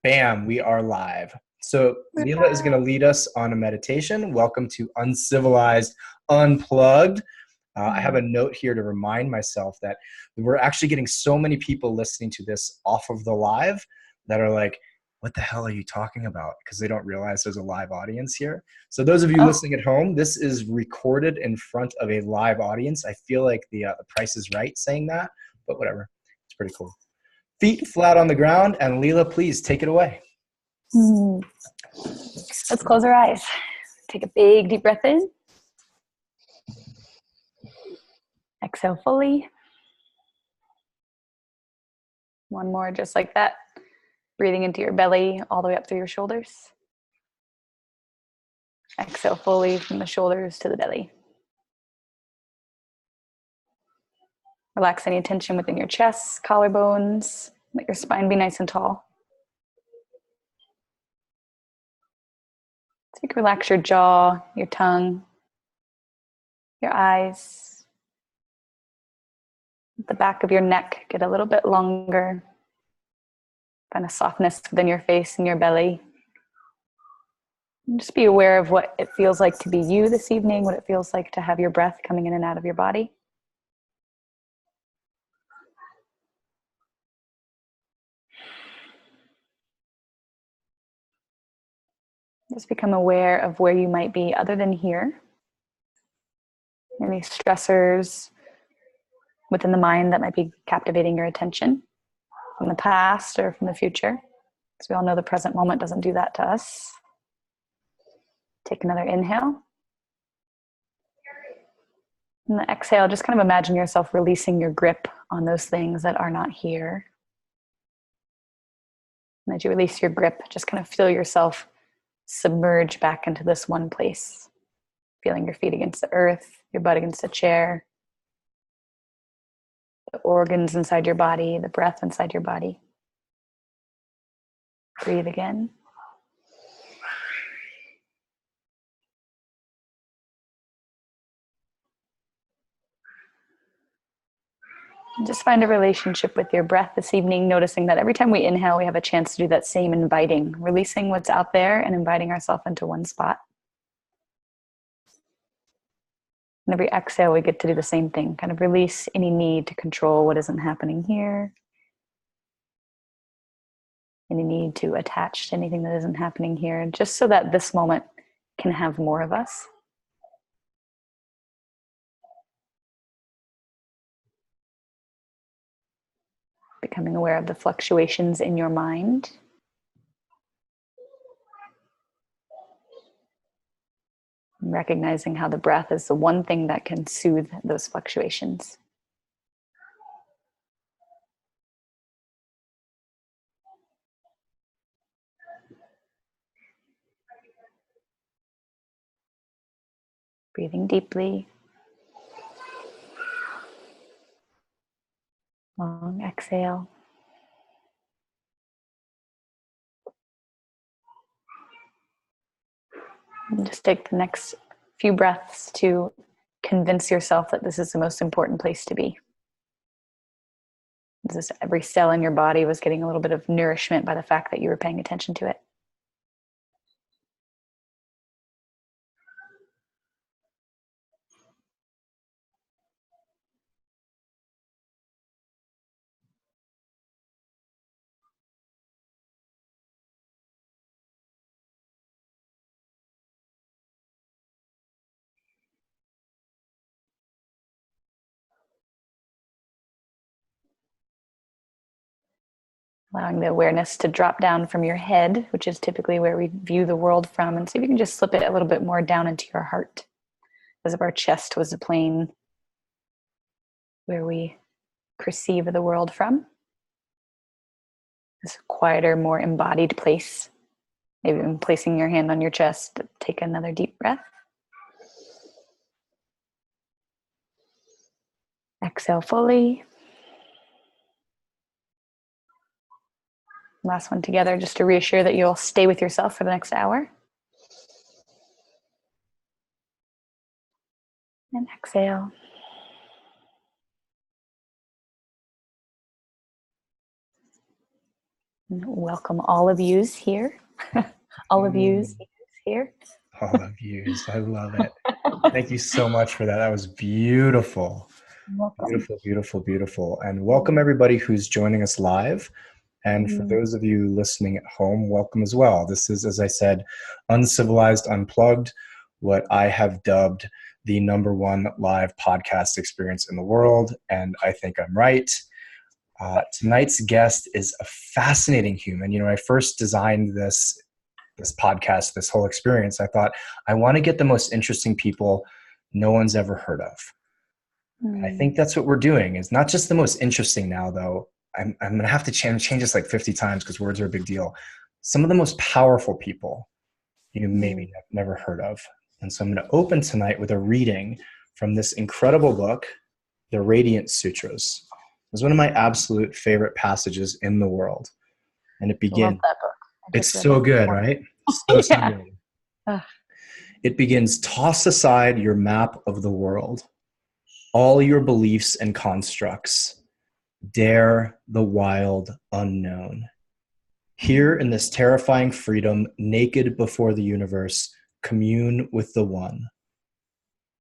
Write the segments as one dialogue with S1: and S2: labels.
S1: Bam, we are live. So Leila is going to lead us on a meditation. Welcome to Uncivilized, Unplugged. I have a note here to remind myself that we're actually getting so many people listening to this off of the live that are like, what the hell are you talking about? Because they don't realize there's a live audience here. So those of you listening at home, this is recorded in front of a live audience. I feel like the Price is Right saying that, but whatever. It's pretty cool. Feet flat on the ground, and Leila, please take it away.
S2: Let's close our eyes. Take a big deep breath in. Exhale fully. One more just like that. Breathing into your belly all the way up through your shoulders. Exhale fully from the shoulders to the belly. Relax any tension within your chest, collarbones. Let your spine be nice and tall. So you can relax your jaw, your tongue, your eyes. The back of your neck get a little bit longer. Kind of softness within your face and your belly. And just be aware of what it feels like to be you this evening, what it feels like to have your breath coming in and out of your body. Just become aware of where you might be other than here. Any stressors within the mind that might be captivating your attention from the past or from the future. Because we all know the present moment doesn't do that to us. Take another inhale. And the exhale, just kind of imagine yourself releasing your grip on those things that are not here. And as you release your grip, just kind of feel yourself submerge back into this one place. Feeling your feet against the earth, your butt against a chair, the organs inside your body, the breath inside your body. Breathe again. And just find a relationship with your breath this evening, noticing that every time we inhale, we have a chance to do that same inviting, releasing what's out there and inviting ourselves into one spot. And every exhale, we get to do the same thing, kind of release any need to control what isn't happening here, any need to attach to anything that isn't happening here, just so that this moment can have more of us. Becoming aware of the fluctuations in your mind. And recognizing how the breath is the one thing that can soothe those fluctuations. Breathing deeply. Long exhale. And just take the next few breaths to convince yourself that this is the most important place to be. Every cell in your body was getting a little bit of nourishment by the fact that you were paying attention to it. Allowing the awareness to drop down from your head, which is typically where we view the world from, and see if you can just slip it a little bit more down into your heart, as if our chest was a plane where we perceive the world from. This quieter, more embodied place. Maybe even placing your hand on your chest. Take another deep breath. Exhale fully. Last one together, just to reassure that you'll stay with yourself for the next hour. And exhale. Welcome all of yous here. All of yous here.
S1: All of yous. I love it. Thank you so much for that. That was beautiful.
S2: Welcome.
S1: Beautiful, beautiful, beautiful. And welcome everybody who's joining us live. And for those of you listening at home, welcome as well. This is, as I said, Uncivilized Unplugged, what I have dubbed the #1 live podcast experience in the world. And I think I'm right. Tonight's guest is a fascinating human. When I first designed this podcast, this whole experience, I thought, I want to get the most interesting people no one's ever heard of. I think that's what we're doing. Is not just the most interesting now, though. I'm going to have to change this like 50 times because words are a big deal. Some of the most powerful people you maybe never heard of. And so I'm going to open tonight with a reading from this incredible book, The Radiant Sutras. It's one of my absolute favorite passages in the world. And it begins.
S2: Love that book.
S1: It's so good, right? So good. It begins, toss aside your map of the world, all your beliefs and constructs. Dare the wild unknown. Here in this terrifying freedom, naked before the universe, commune with the one.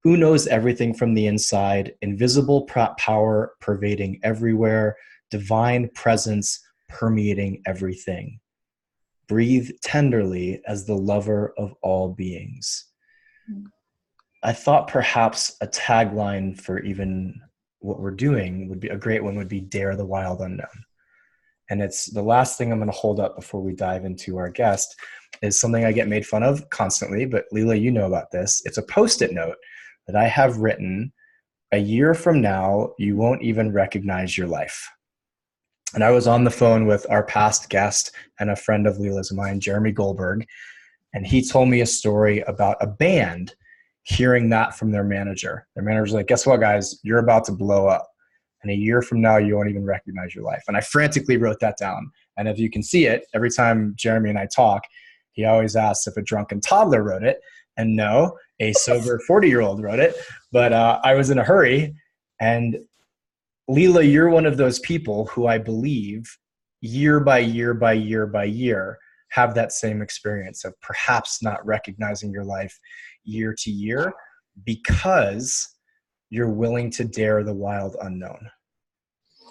S1: Who knows everything from the inside, invisible power pervading everywhere, divine presence permeating everything. Breathe tenderly as the lover of all beings. I thought perhaps a tagline for even what we're doing would be a great one, would be Dare the Wild Unknown. And it's the last thing I'm going to hold up before we dive into our guest is something I get made fun of constantly, but Leila, you know about this. It's a Post-it note that I have written, a year from now, you won't even recognize your life. And I was on the phone with our past guest and a friend of Leila's of mine, Jeremy Goldberg, and he told me a story about a band hearing that from their manager. Their manager's like, guess what, guys? You're about to blow up. And a year from now, you won't even recognize your life. And I frantically wrote that down. And if you can see it, every time Jeremy and I talk, he always asks if a drunken toddler wrote it. And no, a sober 40-year-old wrote it. But I was in a hurry. And Leila, you're one of those people who I believe year by year by year by year have that same experience of perhaps not recognizing your life year to year because you're willing to dare the wild unknown.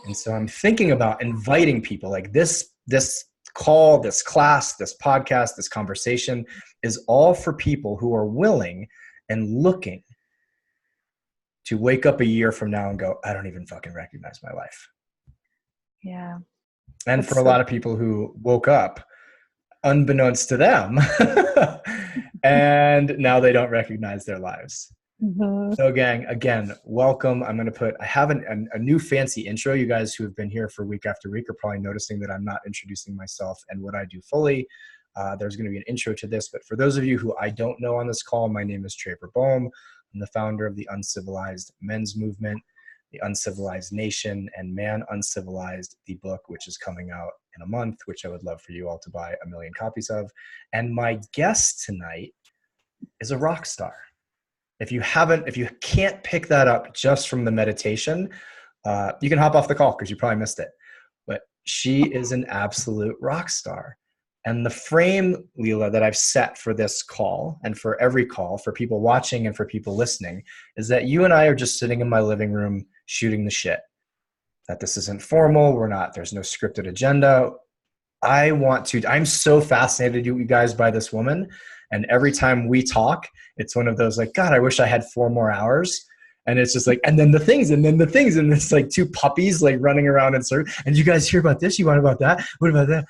S1: And so I'm thinking about inviting people like this call, this class, this podcast, this conversation is all for people who are willing and looking to wake up a year from now and go, I don't even fucking recognize my life.
S2: Yeah.
S1: And for a lot of people who woke up unbeknownst to them and now they don't recognize their lives. So gang, again, welcome. I have a new fancy intro. You guys who have been here for week after week are probably noticing that I'm not introducing myself and what I do fully. There's going to be an intro to this, but for those of you who I don't know on this call, my name is Traper Bohm. I'm the founder of the Uncivilized Men's Movement, the Uncivilized Nation, and Man Uncivilized, the book, which is coming out in a month, which I would love for you all to buy 1 million copies of. And my guest tonight is a rock star. If you can't pick that up just from the meditation, you can hop off the call because you probably missed it. But she is an absolute rock star. And the frame, Leila, that I've set for this call and for every call, for people watching and for people listening, is that you and I are just sitting in my living room shooting the shit. That this isn't formal. There's no scripted agenda. I'm so fascinated, you guys, by this woman. And every time we talk, it's one of those like, God, I wish I had 4 more hours. And it's just like, and then the things, and it's like 2 puppies like running around in circles. And you guys hear about this? You want about that? What about that?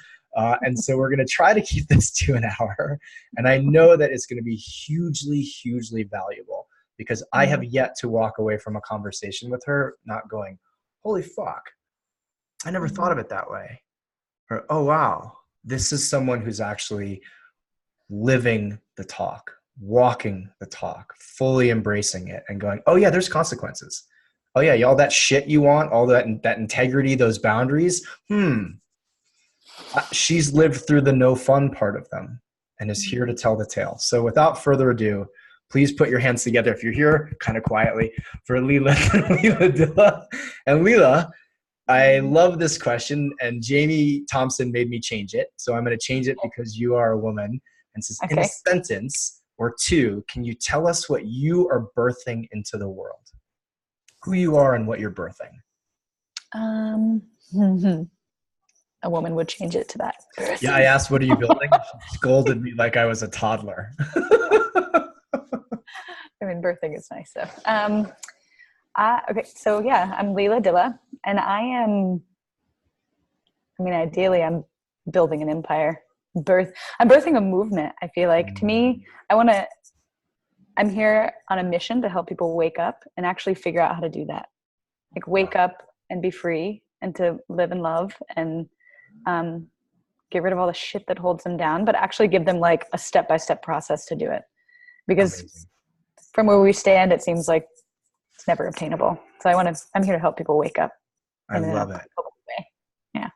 S1: And so we're going to try to keep this to an hour. And I know that it's going to be hugely, hugely valuable because I have yet to walk away from a conversation with her not going, holy fuck, I never thought of it that way. Or, oh, wow, this is someone who's actually living the talk, walking the talk, fully embracing it and going, oh yeah, there's consequences. Oh yeah, all that shit you want, all that integrity, those boundaries. She's lived through the no fun part of them and is here to tell the tale. So without further ado, please put your hands together if you're here kind of quietly for Leila, Dylla. And Leila, I love this question, and Jamie Thompson made me change it. So I'm going to change it because you are a woman. And says, in a
S2: Okay.
S1: sentence or two, can you tell us what you are birthing into the world? Who you are and what you're birthing?
S2: A woman would change it to that.
S1: Yeah, I asked, what are you building? She scolded me like I was a toddler.
S2: I mean, birthing is nice though. Okay, so yeah, I'm Leila Dylla, and ideally I'm building an empire. I'm birthing a movement. I feel like, to me, I'm here on a mission to help people wake up and actually figure out how to do that. Like, wake up and be free, and to live and love, and get rid of all the shit that holds them down, but actually give them like a step-by-step process to do it. Because
S1: Amazing.
S2: From where we stand, it seems like it's never obtainable. So I'm here to help people wake up.
S1: I love it.
S2: Yeah.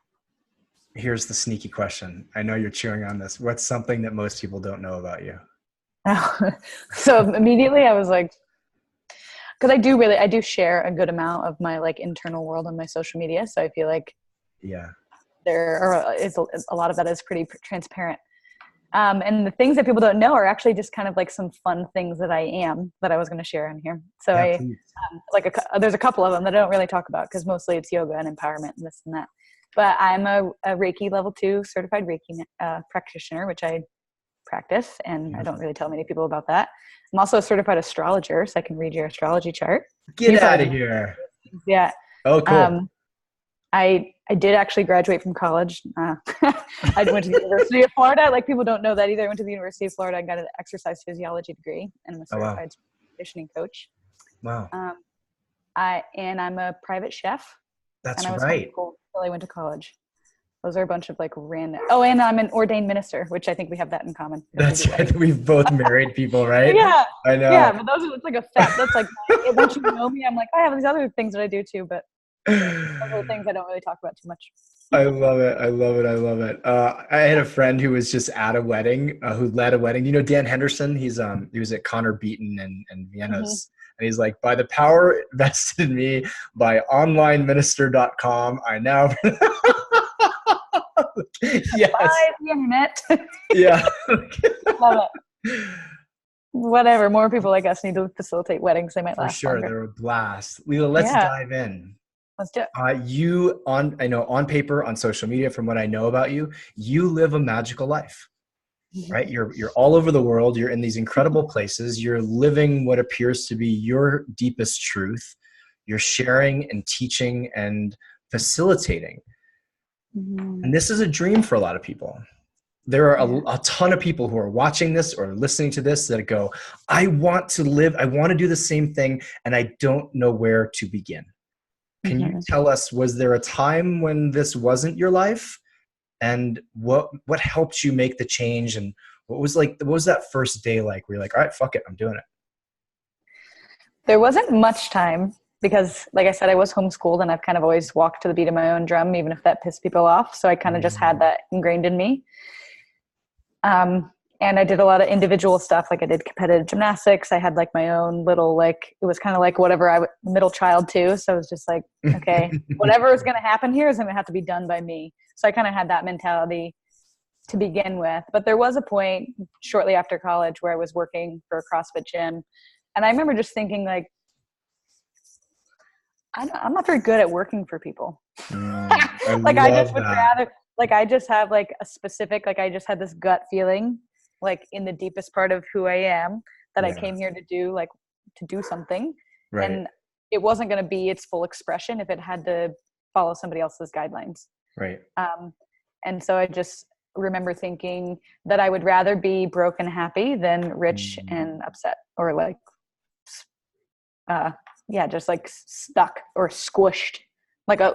S1: Here's the sneaky question. I know you're chewing on this. What's something that most people don't know about you?
S2: So immediately I was like, because I do share a good amount of my like internal world on my social media. So I feel like there is a lot of that is pretty transparent. And the things that people don't know are actually just kind of like some fun things that I was going to share in here. So there's a couple of them that I don't really talk about because mostly it's yoga and empowerment and this and that. But I'm a Reiki level 2 certified Reiki practitioner, which I practice, and I don't really tell many people about that. I'm also a certified astrologer, so I can read your astrology chart.
S1: Get out of here.
S2: Yeah.
S1: Oh, cool.
S2: I did actually graduate from college. I went to the University of Florida. Like, people don't know that either. I went to the University of Florida and got an exercise physiology degree, and I'm a certified conditioning coach.
S1: Wow.
S2: I'm a private chef.
S1: That's
S2: and I was
S1: right.
S2: homeschooled until I went to college. Those are a bunch of like random. Oh, and I'm an ordained minister, which I think we have that in common.
S1: That's right. We've both married people, right?
S2: Yeah.
S1: I know.
S2: Yeah, but it's like a fact. That's like, once you know me, I'm like, I have these other things that I do too, but those are things I don't really talk about too much.
S1: I love it. I love it. I love it. I had a friend who was just at a wedding, who led a wedding. You know, Dan Henderson, he was at Connor Beaton and Vienna's. And he's like, by the power vested in me by onlineminister.com, I now. Yes.
S2: Bye, the internet.
S1: Yeah.
S2: Love it. Whatever. More people like us need to facilitate weddings. They might last
S1: For sure.
S2: longer.
S1: They're a blast. Leila, let's dive in.
S2: Let's do it.
S1: I know on paper, on social media, from what I know about you, you live a magical life, right? You're all over the world. You're in these incredible places. You're living what appears to be your deepest truth. You're sharing and teaching and facilitating. And this is a dream for a lot of people. There are a ton of people who are watching this or listening to this that go, I want to do the same thing, and I don't know where to begin. Can you tell us, was there a time when this wasn't your life? And what helped you make the change? And what was that first day like where you're like, all right, fuck it, I'm doing it?
S2: There wasn't much time because, like I said, I was homeschooled and I've kind of always walked to the beat of my own drum, even if that pissed people off. So I kind of just had that ingrained in me. And I did a lot of individual stuff. Like, I did competitive gymnastics. I had like my own little, like, it was kind of like whatever middle child too. So I was just like, okay, whatever is going to happen here is going to have to be done by me. So I kind of had that mentality to begin with. But there was a point shortly after college where I was working for a CrossFit gym. And I remember just thinking, like, I'm not very good at working for people. I just would rather, like, I just have like a specific, like, I just had this gut feeling, like, in the deepest part of who I am, that I came here to do something.
S1: Right.
S2: And it wasn't going to be its full expression if it had to follow somebody else's guidelines.
S1: Right.
S2: And so I just remember thinking that I would rather be broke and happy than rich and upset, or like, just like stuck or squished, like a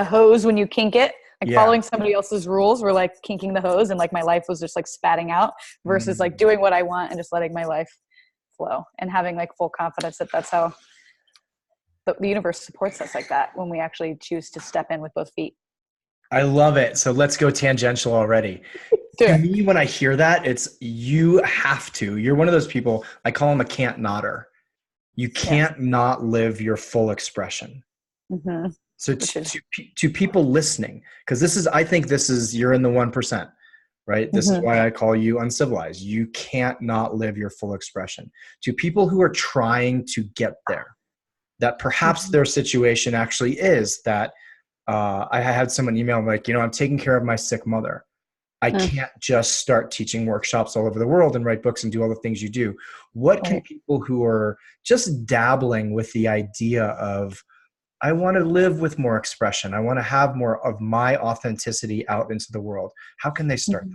S2: hose when you kink it. Like, following somebody else's rules were like kinking the hose, and like my life was just like spatting out, versus like doing what I want and just letting my life flow and having like full confidence that that's how the universe supports us, like that, when we actually choose to step in with both feet.
S1: I love it. So let's go tangential already. To me, when I hear that, it's you're one of those people, I call them a can't notter. You can't not live your full expression. So
S2: which is
S1: to people listening, because I think you're in the 1%, right? This is
S2: Mhm.
S1: why I call you uncivilized. You can't not live your full expression. To people who are trying to get there, that perhaps
S2: Mhm.
S1: their situation actually is that I had someone email like, I'm taking care of my sick mother. I
S2: Mm.
S1: can't just start teaching workshops all over the world and write books and do all the things you do. What can
S2: Right.
S1: people who are just dabbling with the idea of, I want to live with more expression, I want to have more of my authenticity out into the world, how can they start
S2: Mhm.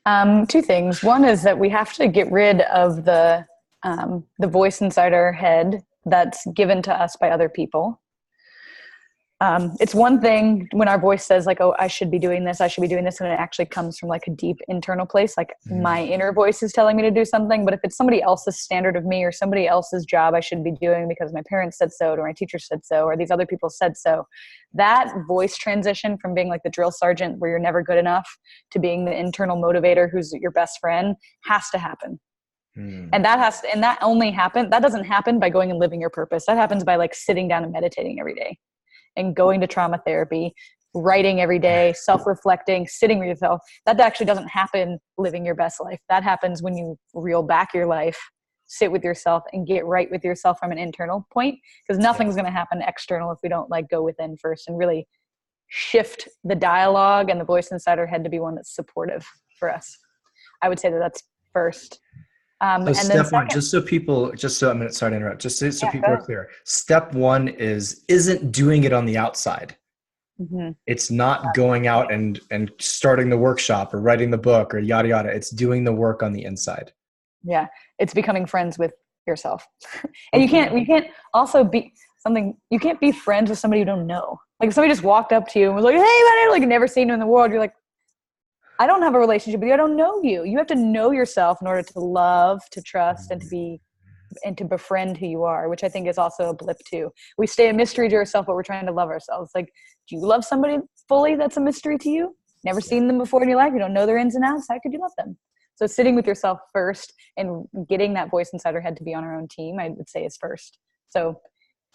S1: that?
S2: Two things. One is that we have to get rid of the voice inside our head that's given to us by other people. It's one thing when our voice says like, oh, I should be doing this, and it actually comes from like a deep internal place, like my inner voice is telling me to do something. But if it's somebody else's standard of me or somebody else's job I should be doing because my parents said so, or my teacher said so, or these other people said so, that voice transition from being like the drill sergeant where you're never good enough to being the internal motivator who's your best friend has to happen. And that doesn't happen by going and living your purpose. That happens by like sitting down and meditating every day and going to trauma therapy, writing every day, self-reflecting, sitting with yourself. That actually doesn't happen living your best life. That happens when you reel back your life, sit with yourself and get right with yourself from an internal point, because nothing's going to happen external if we don't like go within first and really shift the dialogue and the voice inside our head to be one that's supportive for us. I would say that that's first.
S1: So
S2: And then
S1: step one,
S2: second,
S1: sorry to interrupt, so
S2: yeah,
S1: people
S2: go
S1: are
S2: ahead.
S1: clear. Step one isn't doing it on the outside.
S2: Mm-hmm.
S1: It's not going out and starting the workshop or writing the book or yada yada. It's doing the work on the inside.
S2: Yeah, it's becoming friends with yourself. And
S1: Okay.
S2: you can't also be something, you can't be friends with somebody you don't know. Like if somebody just walked up to you and was like, hey man, like never seen you in the world, you're like, I don't have a relationship with you, I don't know you. You have to know yourself in order to love, to trust, and to befriend who you are, which I think is also a blip too. We stay a mystery to ourselves, but we're trying to love ourselves. Like, do you love somebody fully that's a mystery to you? Never
S1: Yeah.
S2: seen them before in your life, you don't know their ins and outs, how could you love them? So sitting with yourself first and getting that voice inside our head to be on our own team, I would say is first. So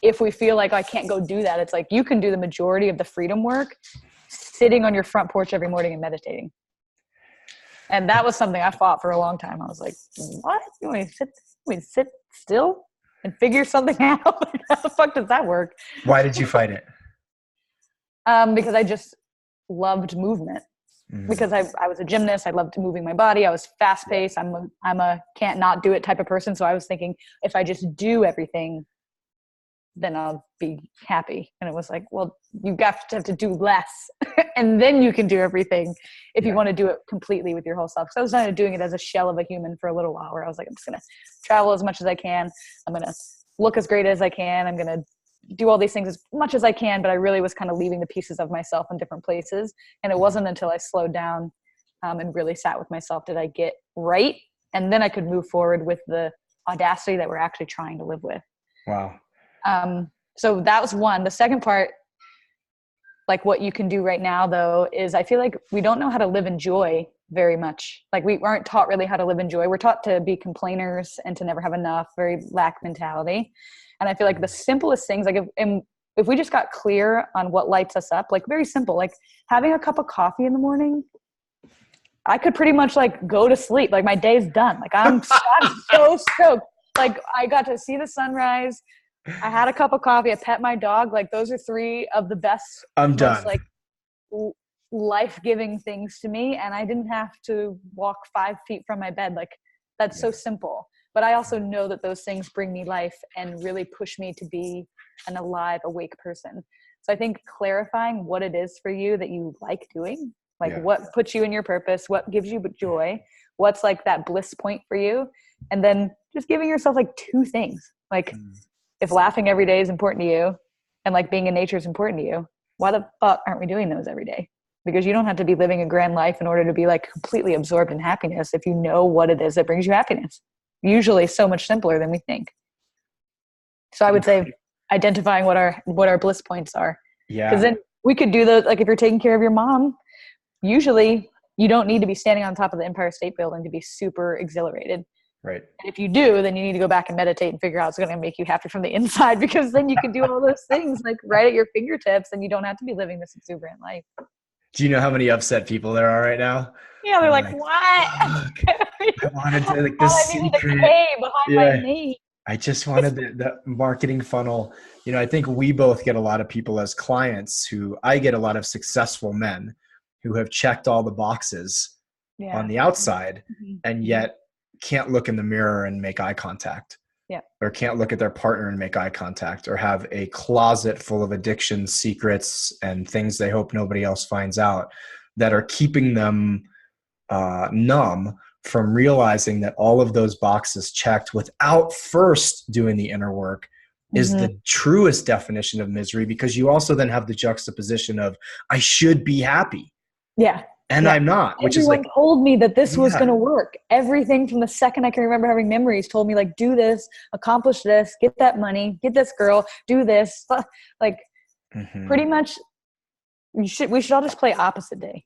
S2: if we feel like, oh, I can't go do that, it's like you can do the majority of the freedom work sitting on your front porch every morning and meditating. And that was something I fought for a long time. I was like, what? You want me to sit still and figure something out? How the fuck does that work?
S1: Why did you fight it?
S2: Because I just loved movement.
S1: Mm.
S2: Because I was a gymnast. I loved moving my body. I was fast paced. I'm a can't not do it type of person. So I was thinking if I just do everything, then I'll be happy. And it was like, well, you have to do less and then you can do everything if you
S1: Yeah.
S2: want to do it completely with your whole self. So I was kind of doing it as a shell of a human for a little while where I was like, I'm just going to travel as much as I can. I'm going to look as great as I can. I'm going to do all these things as much as I can. But I really was kind of leaving the pieces of myself in different places. And it wasn't until I slowed down and really sat with myself did I get right. And then I could move forward with the audacity that we're actually trying to live with.
S1: Wow.
S2: So that was one. The second part, like what you can do right now though, is I feel like we don't know how to live in joy very much. Like we aren't taught really how to live in joy. We're taught to be complainers and to never have enough, very lack mentality. And I feel like the simplest things, like if we just got clear on what lights us up, like very simple, like having a cup of coffee in the morning, I could pretty much like go to sleep. Like my day's done. Like I'm so stoked. Like I got to see the sunrise. I had a cup of coffee. I pet my dog. Like those are three of the best,
S1: I'm
S2: most
S1: done.
S2: like life-giving things to me. And I didn't have to walk 5 feet from my bed. Like that's so simple. But I also know that those things bring me life and really push me to be an alive, awake person. So I think clarifying what it is for you that you like doing, like what puts you in your purpose, what gives you joy, what's like that bliss point for you. And then just giving yourself like 2 things, like if laughing every day is important to you and like being in nature is important to you, why the fuck aren't we doing those every day? Because you don't have to be living a grand life in order to be like completely absorbed in happiness if you know what it is that brings you happiness. Usually so much simpler than we think. So I would say identifying what our bliss points are.
S1: Yeah.
S2: Because then we could do those, like if you're taking care of your mom, usually you don't need to be standing on top of the Empire State Building to be super exhilarated.
S1: Right.
S2: And if you do, then you need to go back and meditate and figure out what's going to make you happy from the inside, because then you can do all those things like right at your fingertips and you don't have to be living this exuberant life.
S1: Do you know how many upset people there are right now?
S2: Yeah, they're like,
S1: Like,
S2: what?
S1: fuck, I wanted to, like, the
S2: All I needed a
S1: secret.
S2: K behind my
S1: Yeah.
S2: name.
S1: I just wanted the marketing funnel. You know, I think we both get a lot of people as clients I get a lot of successful men who have checked all the boxes on the outside and yet can't look in the mirror and make eye contact.
S2: Yeah.
S1: Or can't look at their partner and make eye contact, or have a closet full of addiction secrets and things they hope nobody else finds out that are keeping them numb from realizing that all of those boxes checked without first doing the inner work is the truest definition of misery, because you also then have the juxtaposition of, I should be happy.
S2: Yeah.
S1: And I'm not, which
S2: Everyone
S1: is like,
S2: told me that this was going to work. Everything from the second I can remember having memories told me, like, do this, accomplish this, get that money, get this girl, do this. Like, pretty much we should all just play opposite day,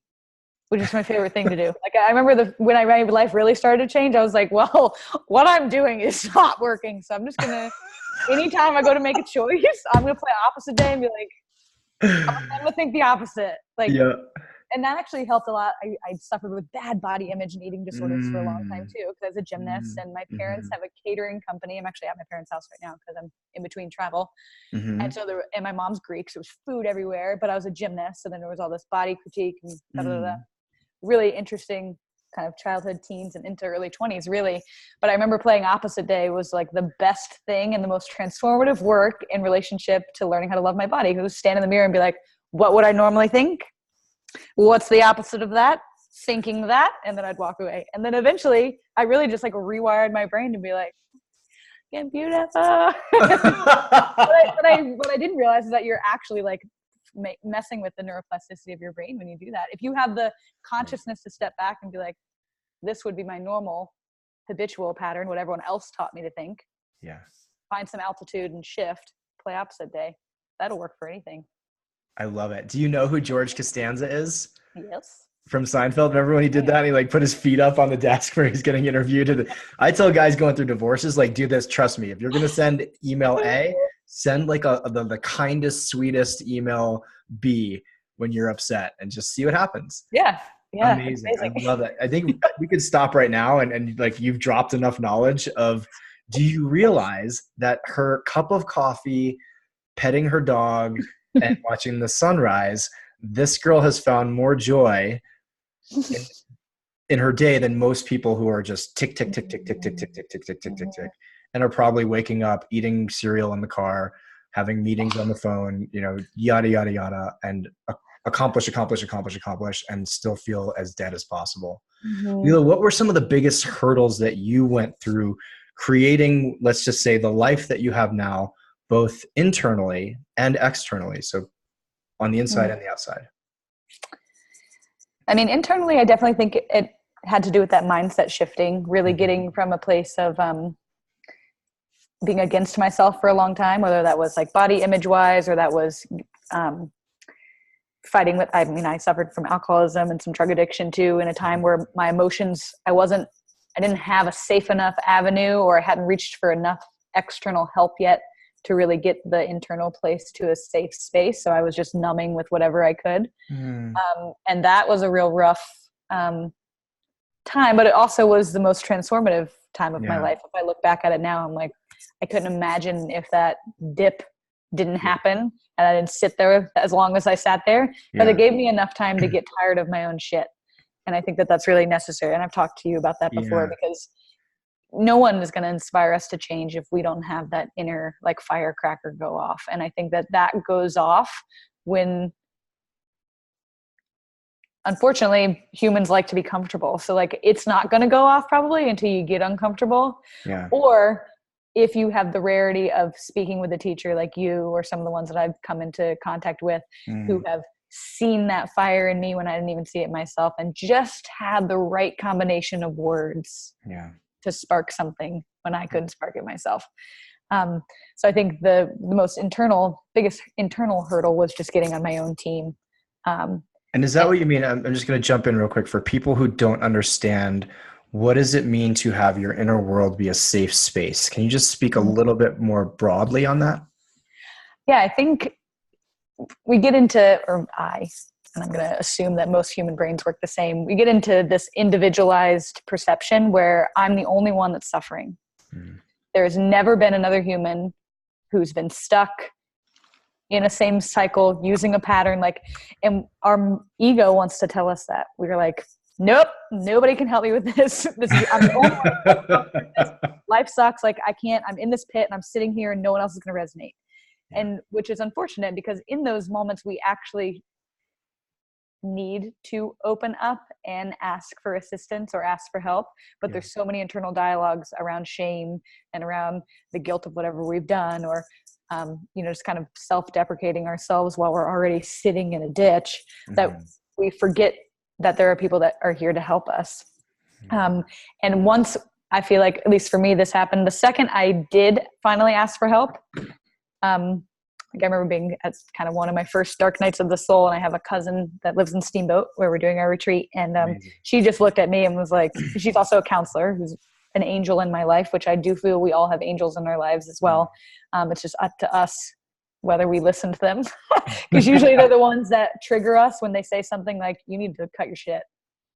S2: which is my favorite thing to do. Like, I remember when my life really started to change, I was like, well, what I'm doing is not working. So I'm just going to, anytime I go to make a choice, I'm going to play opposite day and be like, I'm going to think the opposite. Like, and that actually helped a lot. I suffered with bad body image and eating disorders for a long time too, because I was a gymnast, and my parents have a catering company. I'm actually at my parents' house right now because I'm in between travel. And so and my mom's Greek, so there was food everywhere, but I was a gymnast. So then there was all this body critique and really interesting kind of childhood, teens, and into early 20s, really. But I remember playing opposite day was like the best thing and the most transformative work in relationship to learning how to love my body. It was stand in the mirror and be like, what would I normally think? What's the opposite of that? Thinking that, and then I'd walk away. And then eventually I really just like rewired my brain to be like, get beautiful. What I didn't realize is that you're actually like messing with the neuroplasticity of your brain when you do that. If you have the consciousness to step back and be like, this would be my normal habitual pattern, what everyone else taught me to think. Yeah. Find some altitude and shift, play opposite day. That'll work for anything.
S1: I love it. Do you know who George Costanza is?
S2: Yes.
S1: From Seinfeld. Remember when he did that? And he like put his feet up on the desk where he's getting interviewed. I tell guys going through divorces, like, do this. Trust me. If you're going to send email A, send like the kindest, sweetest email B when you're upset, and just see what happens.
S2: Yeah. Yeah.
S1: Amazing. I love it. I think we could stop right now. And like, you've dropped enough knowledge of, do you realize that her cup of coffee, petting her dog, and watching the sunrise, this girl has found more joy in her day than most people who are just tick, tick, tick, tick, tick, tick, tick, tick, tick, tick, tick, tick, tick, and are probably waking up, eating cereal in the car, having meetings on the phone, you know, yada, yada, yada, and accomplish, and still feel as dead as possible. Leila, what were some of the biggest hurdles that you went through creating, let's just say, the life that you have now, both internally and externally? So on the inside and the outside.
S2: I mean, internally, I definitely think it had to do with that mindset shifting, really getting from a place of being against myself for a long time, whether that was like body image wise, or that was fighting with, I suffered from alcoholism and some drug addiction too, in a time where my emotions, I didn't have a safe enough avenue, or I hadn't reached for enough external help yet to really get the internal place to a safe space. So I was just numbing with whatever I could. And that was a real rough time, but it also was the most transformative time of my life. If I look back at it now, I'm like, I couldn't imagine if that dip didn't happen and I didn't sit there as long as I sat there, but it gave me enough time to get tired of my own shit. And I think that that's really necessary. And I've talked to you about that before, because no one is going to inspire us to change if we don't have that inner like firecracker go off. And I think that goes off when, unfortunately, humans like to be comfortable. So like, it's not going to go off probably until you get uncomfortable. Or if you have the rarity of speaking with a teacher like you, or some of the ones that I've come into contact with who have seen that fire in me when I didn't even see it myself, and just had the right combination of words to spark something when I couldn't spark it myself. So I think the biggest internal hurdle was just getting on my own team.
S1: And is that what you mean? I'm just going to jump in real quick for people who don't understand What does it mean to have your inner world be a safe space? Can you just speak a
S2: Mhm.
S1: little bit more broadly on that?
S2: Yeah, I think we get into, and I'm going to assume that most human brains work the same. We get into this individualized perception where I'm the only one that's suffering.
S1: Mm.
S2: There has never been another human who's been stuck in a same cycle using a pattern. And our ego wants to tell us that. We're like, nope, nobody can help me with this. I'm the only one. Life sucks. Like, I can't, I'm in this pit and I'm sitting here and no one else is going to resonate.
S1: Yeah.
S2: And which is unfortunate, because in those moments we actually need to open up and ask for assistance or ask for help. But there's so many internal dialogues around shame and around the guilt of whatever we've done, or just kind of self-deprecating ourselves while we're already sitting in a ditch, that we forget that there are people that are here to help us. And once, I feel like, at least for me, this happened the second I did finally ask for help. I remember being at kind of one of my first dark nights of the soul, and I have a cousin that lives in Steamboat where we're doing our retreat, and she just looked at me and was like, she's also a counselor who's an angel in my life, which I do feel we all have angels in our lives as well. It's just up to us whether we listen to them, because usually they're the ones that trigger us when they say something like, you need to cut your shit.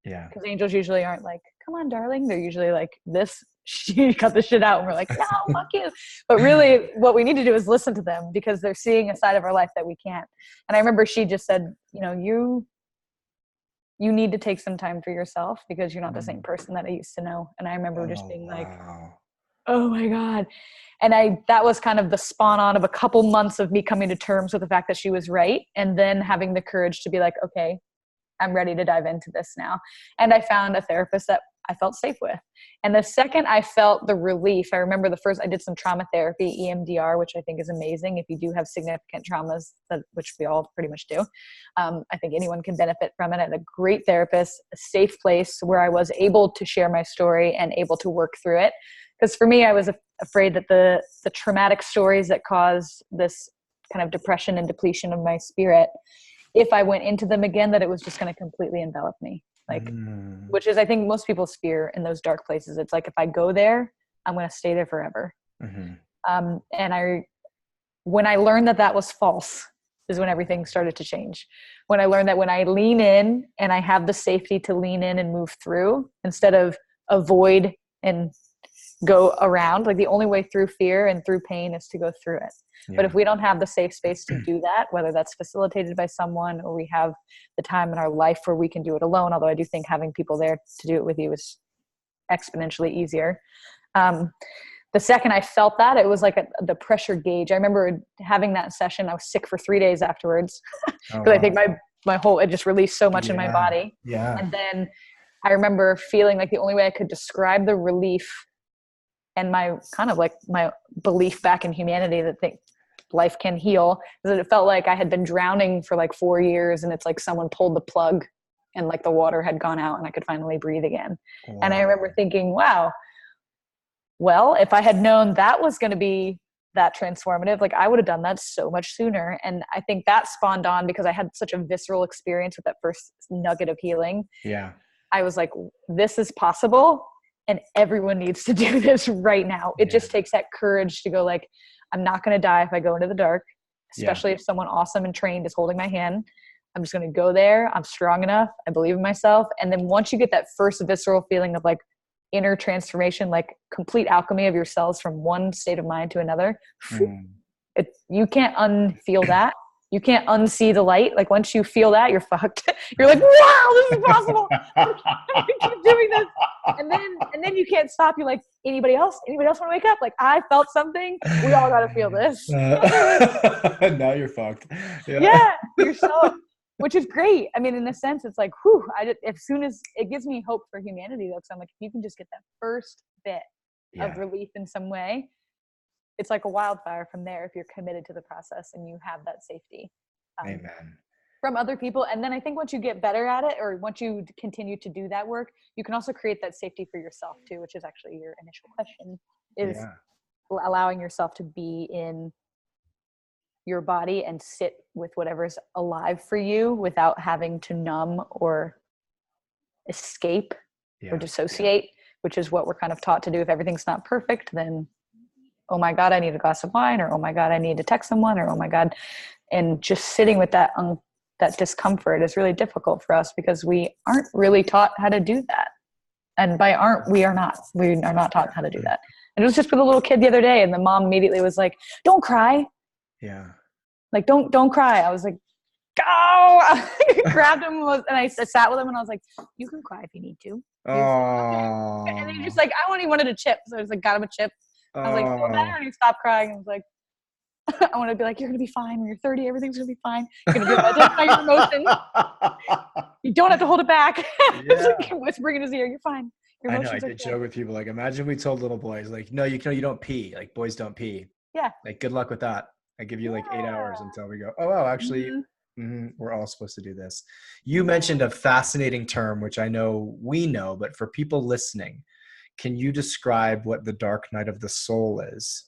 S1: Yeah.
S2: Because angels usually aren't like, come on, darling. They're usually like, this, she cut the shit out. And we're like, no, fuck you. But really what we need to do is listen to them, because they're seeing a side of our life that we can't. And I remember she just said, you need to take some time for yourself, because you're not the same person that I used to know. And I remember just being like, oh my God. And that was kind of the spawn on of a couple months of me coming to terms with the fact that she was right. And then having the courage to be like, okay, I'm ready to dive into this now. And I found a therapist that I felt safe with. And the second I felt the relief, I remember the first, I did some trauma therapy, EMDR, which I think is amazing if you do have significant traumas, which we all pretty much do. I think anyone can benefit from it. I had a great therapist, a safe place where I was able to share my story and able to work through it. Because for me, I was afraid that the traumatic stories that caused this kind of depression and depletion of my spirit, if I went into them again, that it was just going to completely envelop me. Which is, I think, most people's fear in those dark places. It's like, if I go there, I'm going to stay there forever. And when I learned that was false, is when everything started to change. When I learned that when I lean in and I have the safety to lean in and move through, instead of avoid and go around, like the only way through fear and through pain is to go through it. But if we don't have the safe space to do that, whether that's facilitated by someone or we have the time in our life where we can do it alone, although I do think having people there to do it with you is exponentially easier. The second I felt that, it was like the pressure gauge. I remember having that session. I was sick for 3 days afterwards, because I think my whole, it just released so much in my body. And then I remember feeling like the only way I could describe the relief and my kind of like my belief back in humanity that life can heal, is that it felt like I had been drowning for like 4 years, and it's like someone pulled the plug and like the water had gone out and I could finally breathe again. And I remember thinking, wow, well, if I had known that was going to be that transformative, like I would have done that so much sooner. And I think that spawned on because I had such a visceral experience with that first nugget of healing. I was like, this is possible. And everyone needs to do this right now. It just takes that courage to go like, I'm not going to die if I go into the dark, especially if someone awesome and trained is holding my hand. I'm just going to go there. I'm strong enough. I believe in myself. And then once you get that first visceral feeling of like inner transformation, like complete alchemy of your cells from one state of mind to another, you can't unfeel that. You can't unsee the light. Like once you feel that, you're fucked. You're like, wow, this is possible. I can keep doing this. And then you can't stop. You're like, anybody else want to wake up? Like, I felt something. We all got to feel this.
S1: Now you're fucked.
S2: Yeah, you're so, which is great. I mean, in a sense, it's like, whew, as soon as it gives me hope for humanity, though. So I'm like, if you can just get that first bit of relief in some way, it's like a wildfire from there if you're committed to the process and you have that safety from other people. And then I think once you get better at it, or once you continue to do that work, you can also create that safety for yourself too, which is actually your initial question, is allowing yourself to be in your body and sit with whatever's alive for you without having to numb or escape or dissociate. which is what we're kind of taught to do. If everything's not perfect, then, oh my God, I need a glass of wine, or oh my God, I need to text someone, or oh my God. And just sitting with that discomfort is really difficult for us because we aren't really taught how to do that. And by aren't, we are not taught how to do that. And it was just with a little kid the other day, and the mom immediately was like, don't cry.
S1: Yeah.
S2: Like, don't cry. I was like, go! I grabbed him and I sat with him and I was like, you can cry if you need to.
S1: Oh.
S2: And then he just like, I only wanted a chip. So I just like got him a chip. I was like, feel better? And he stopped crying. I was like, I want to be like, you're going to be fine. When you're 30, everything's going to be fine. You're going to be able to identify your emotions. You don't have to hold it back.
S1: Yeah.
S2: Like whispering in his ear, you're fine. Your
S1: I know. I
S2: emotions are
S1: did
S2: good.
S1: joke with people like, imagine we told little boys like, no, you don't pee. Like boys don't pee.
S2: Yeah.
S1: Like good luck with that. I give you like 8 hours until we go, oh, wow, actually, we're all supposed to do this. You mentioned a fascinating term, which I know we know, but for people listening, can you describe what the dark night of the soul is?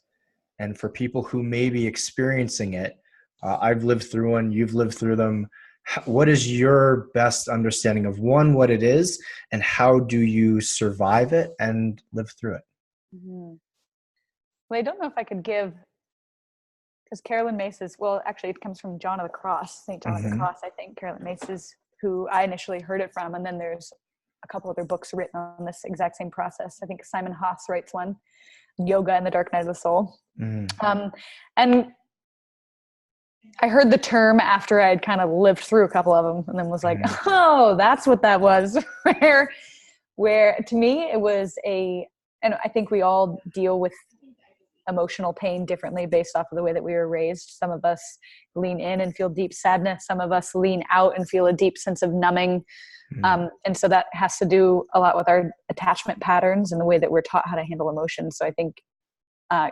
S1: And for people who may be experiencing it, I've lived through one, you've lived through them. What is your best understanding of one, what it is, and how do you survive it and live through it?
S2: Well, I don't know if I could give, because Carolyn Mace's, well, actually it comes from John of the Cross, St. John of the Cross, I think, Carolyn Mace's, who I initially heard it from. And then there's a couple other books written on this exact same process. I think Simon Haas writes one, Yoga and the Dark Night of the Soul. And I heard the term after I'd kind of lived through a couple of them and then was like, oh, that's what that was. where to me it was and I think we all deal with emotional pain differently based off of the way that we were raised. Some of us lean in and feel deep sadness. Some of us lean out and feel a deep sense of numbing. And so that has to do a lot with our attachment patterns and the way that we're taught how to handle emotions. So I think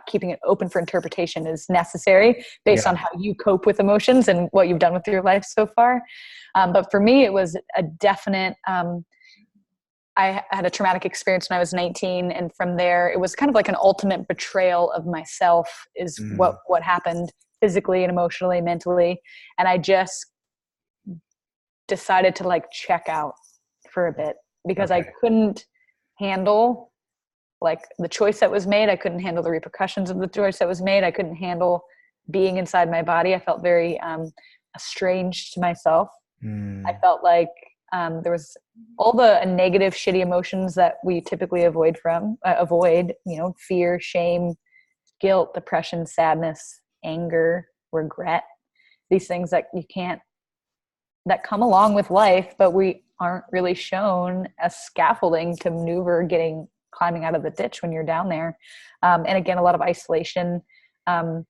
S2: keeping it open for interpretation is necessary based on how you cope with emotions and what you've done with your life so far. But for me, it was a definite, I had a traumatic experience when I was 19. And from there, it was kind of like an ultimate betrayal of myself is what happened physically and emotionally, mentally. And I just decided to like check out for a bit because I couldn't handle like the choice that was made. I couldn't handle the repercussions of the choice that was made. I couldn't handle being inside my body. I felt very estranged to myself. I felt like there was all the negative, shitty emotions that we typically avoid, fear, shame, guilt, depression, sadness, anger, regret, these things that that come along with life, but we aren't really shown as scaffolding to maneuver climbing out of the ditch when you're down there. And again, a lot of isolation. I'm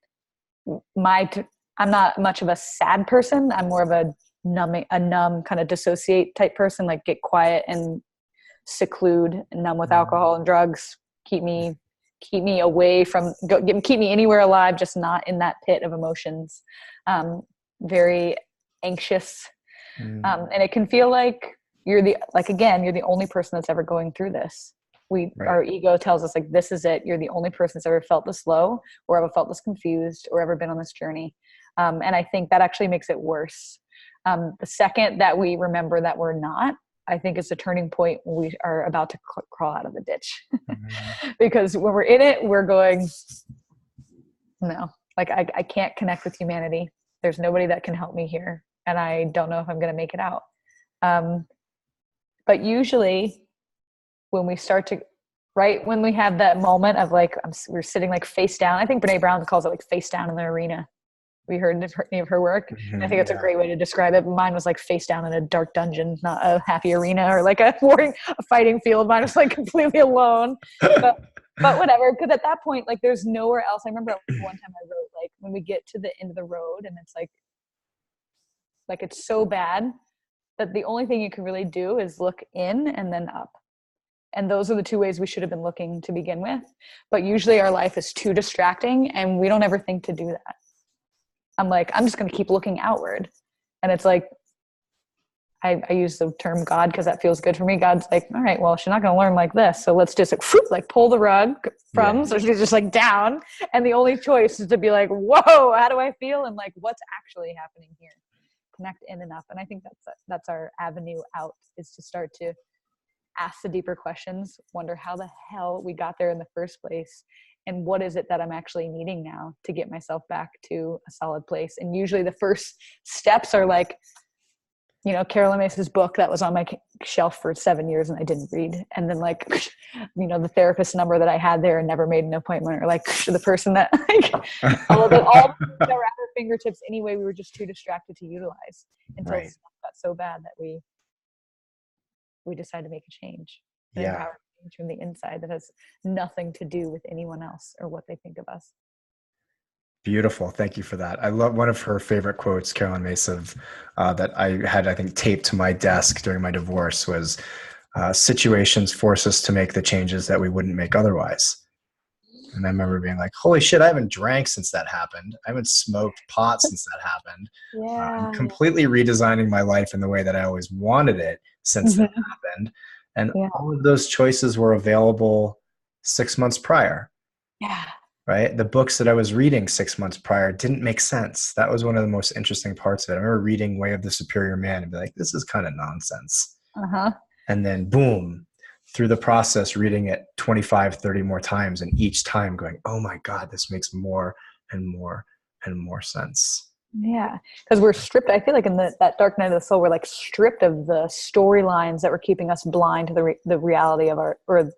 S2: not much of a sad person. I'm more of a numb kind of dissociate type person, like get quiet and seclude and numb with alcohol and drugs. Keep me away from, keep me anywhere alive, just not in that pit of emotions. Very anxious. And it can feel like you're the only person that's ever going through this. Our ego tells us like, this is it. You're the only person that's ever felt this low or ever felt this confused or ever been on this journey. And I think that actually makes it worse. The second that we remember that we're not, I think it's a turning point when we are about to crawl out of the ditch. Because when we're in it, we're going, no, like I can't connect with humanity. There's nobody that can help me here. And I don't know if I'm going to make it out. But usually when we start to, when we have that moment of like, we're sitting like face down. I think Brene Brown calls it like face down in the arena. We heard any of her work. I think it's a great way to describe it. Mine was like face down in a dark dungeon, not a happy arena or like a fighting field. Mine was like completely alone. But whatever, because at that point, like there's nowhere else. I remember one time I wrote like when we get to the end of the road and it's like it's so bad that the only thing you can really do is look in and then up. And those are the two ways we should have been looking to begin with. But usually our life is too distracting and we don't ever think to do that. I'm like, I'm just going to keep looking outward. And it's like, I use the term God because that feels good for me. God's like, all right, well, she's not going to learn like this. So let's just like pull the rug from, so she's just like down. And the only choice is to be like, whoa, how do I feel? And like, what's actually happening here? Connect in and up. And I think that's our avenue out, is to start to ask the deeper questions, wonder how the hell we got there in the first place, and what is it that I'm actually needing now to get myself back to a solid place. And usually the first steps are like, you know, Carolyn Mace's book that was on my shelf for 7 years and I didn't read. And then like, you know, the therapist number that I had there and never made an appointment, or like the person that like all that were at our fingertips anyway. We were just too distracted to utilize until
S1: Right.
S2: stuff got so bad that we decided to make a change. An
S1: Yeah.
S2: empowered change from the inside that has nothing to do with anyone else or what they think of us.
S1: Beautiful. Thank you for that. I love one of her favorite quotes, Carolyn Mace, of that I had, I think, taped to my desk during my divorce was, situations force us to make the changes that we wouldn't make otherwise. And I remember being like, holy shit, I haven't drank since that happened. I haven't smoked pot since that happened.
S2: Yeah.
S1: I'm completely redesigning my life in the way that I always wanted it since that happened. And all of those choices were available 6 months prior.
S2: Yeah.
S1: Right? The books that I was reading 6 months prior didn't make sense. That was one of the most interesting parts of it. I remember reading Way of the Superior Man and be like, this is kind of nonsense. And then boom, through the process, reading it 25, 30 more times, and each time going, oh my God, this makes more and more and more sense.
S2: Yeah. Because we're stripped. I feel like in that dark night of the soul, we're like stripped of the storylines that were keeping us blind to the reality of or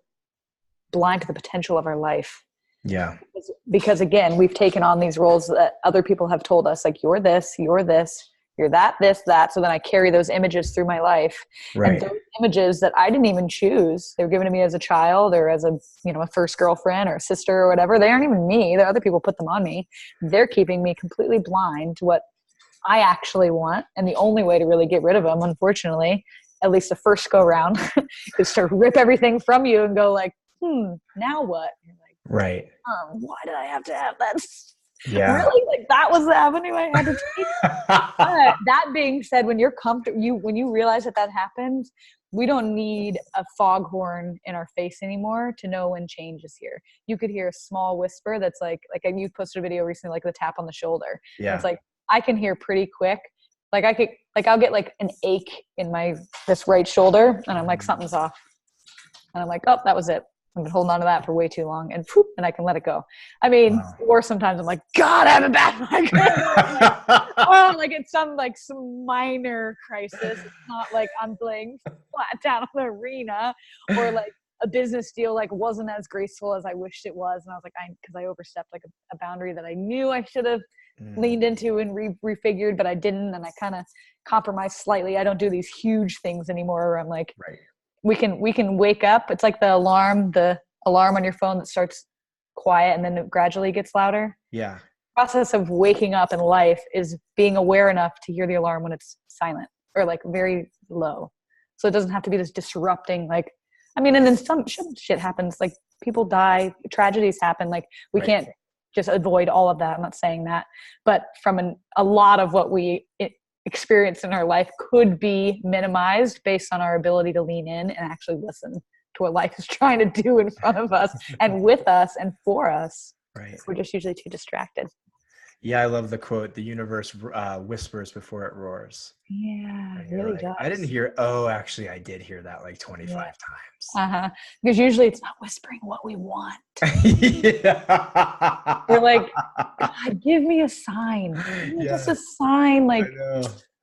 S2: blind to the potential of our life.
S1: Yeah.
S2: Because again, we've taken on these roles that other people have told us, like, you're this, you're that, this, that. So then I carry those images through my life.
S1: Right.
S2: And those images that I didn't even choose, they were given to me as a child or as a first girlfriend or a sister or whatever. They aren't even me. Other people put them on me. They're keeping me completely blind to what I actually want. And the only way to really get rid of them, unfortunately, at least the first go round, is to rip everything from you and go like, now what? And you're like,
S1: right.
S2: Why did I have to have that?
S1: Yeah.
S2: Really? Like that was the avenue I had to take? But that being said, when you're comfortable, when you realize that happens, we don't need a foghorn in our face anymore to know when change is here. You could hear a small whisper that's like you posted a video recently, like the tap on the shoulder.
S1: Yeah.
S2: And it's like, I can hear pretty quick. Like I'll get like an ache in this right shoulder and I'm like, something's off. And I'm like, oh, that was it. I've been holding on to that for way too long, and I can let it go. I mean, or sometimes I'm like, God, I have a bad migraine. Like it's some minor crisis. It's not like I'm playing flat down on the arena, or like a business deal wasn't as graceful as I wished it was, and I was like, because I overstepped like a boundary that I knew I should have leaned into and refigured, but I didn't, and I kind of compromised slightly. I don't do these huge things anymore where I'm like,
S1: right.
S2: We can wake up. It's like the alarm on your phone that starts quiet and then it gradually gets louder.
S1: Yeah.
S2: The process of waking up in life is being aware enough to hear the alarm when it's silent or like very low. So it doesn't have to be this disrupting, and then some shit happens, like people die, tragedies happen. Like we can't just avoid all of that. I'm not saying that, but from a lot of what we experience in our life could be minimized based on our ability to lean in and actually listen to what life is trying to do in front of us and with us and for us.
S1: Right.
S2: We're just usually too distracted.
S1: Yeah, I love the quote, the universe whispers before it roars.
S2: Yeah, it really does.
S1: I didn't hear, actually, I did hear that like 25 times.
S2: Because usually it's not whispering what we want.
S1: Yeah.
S2: We're like, God, give me a sign. Just a sign, like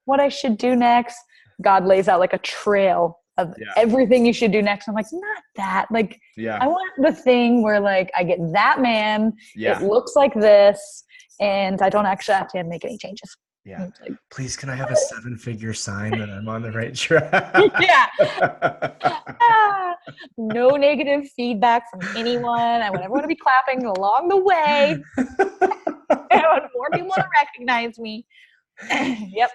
S2: what I should do next. God lays out like a trail of everything you should do next. I'm like, not that. Like, I want the thing where like I get that man. It looks like this. And I don't actually have to make any changes.
S1: Yeah. Like, please, can I have a 7-figure sign that I'm on the right track?
S2: No negative feedback from anyone. I want everyone to be clapping along the way. I want more people to recognize me. Yep.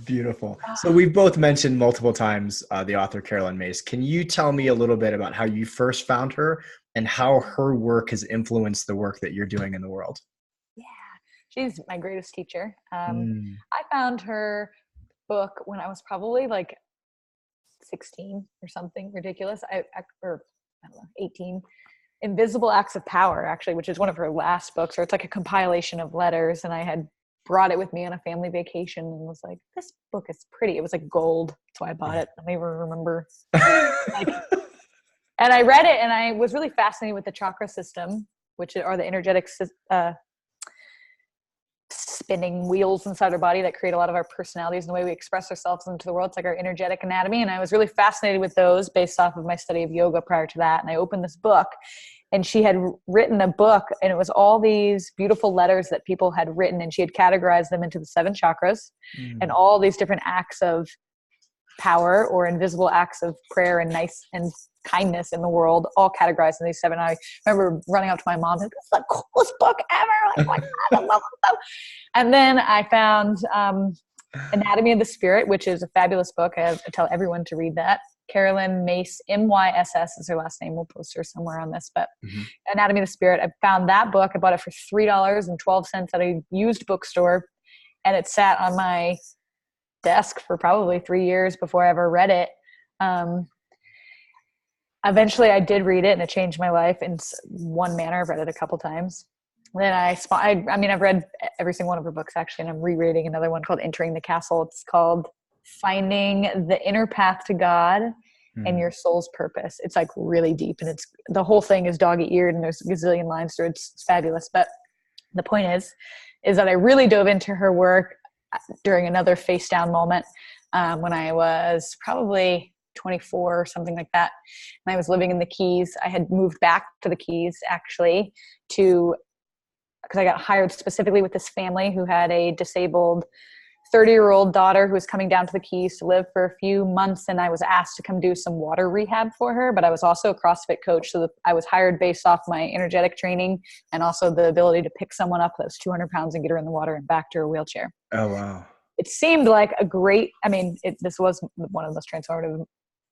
S1: Beautiful. So we've both mentioned multiple times the author Carolyn Mace. Can you tell me a little bit about how you first found her and how her work has influenced the work that you're doing in the world?
S2: She's my greatest teacher. I found her book when I was probably like 16 or something ridiculous. I don't know, 18. Invisible Acts of Power, actually, which is one of her last books, or it's like a compilation of letters. And I had brought it with me on a family vacation and was like, this book is pretty. It was like gold. That's why I bought it. I don't even remember. Like, and I read it and I was really fascinated with the chakra system, which are the energetic spinning wheels inside our body that create a lot of our personalities and the way we express ourselves into the world. It's like our energetic anatomy. And I was really fascinated with those based off of my study of yoga prior to that. And I opened this book and she had written a book and it was all these beautiful letters that people had written and she had categorized them into the 7 chakras and all these different acts of power or invisible acts of prayer and nice and kindness in the world, all categorized in these 7. I remember running up to my mom, like, this is the coolest book ever. Like, oh my God, I love it. And then I found Anatomy of the Spirit, which is a fabulous book. I tell everyone to read that. Carolyn Mace, M-Y-S-S is her last name. We'll post her somewhere on this, but Anatomy of the Spirit. I found that book. I bought it for $3.12 at a used bookstore, and it sat on my desk for probably 3 years before I ever read it. Eventually I did read it and it changed my life in one manner. I've read it a couple times. Then I've read every single one of her books actually, and I'm rereading another one called Entering the Castle. It's called Finding the Inner Path to God and Your Soul's Purpose. It's like really deep and the whole thing is dog-eared and there's a gazillion lines through it. It's fabulous. But the point is that I really dove into her work during another face down moment when I was probably 24 or something like that. And I was living in the Keys. I had moved back to the Keys actually because I got hired specifically with this family who had a disabled 30-year-old daughter who was coming down to the Keys to live for a few months. And I was asked to come do some water rehab for her, but I was also a CrossFit coach. So I was hired based off my energetic training and also the ability to pick someone up that was 200 pounds and get her in the water and back to her wheelchair.
S1: Oh, wow.
S2: It seemed like this was one of the most transformative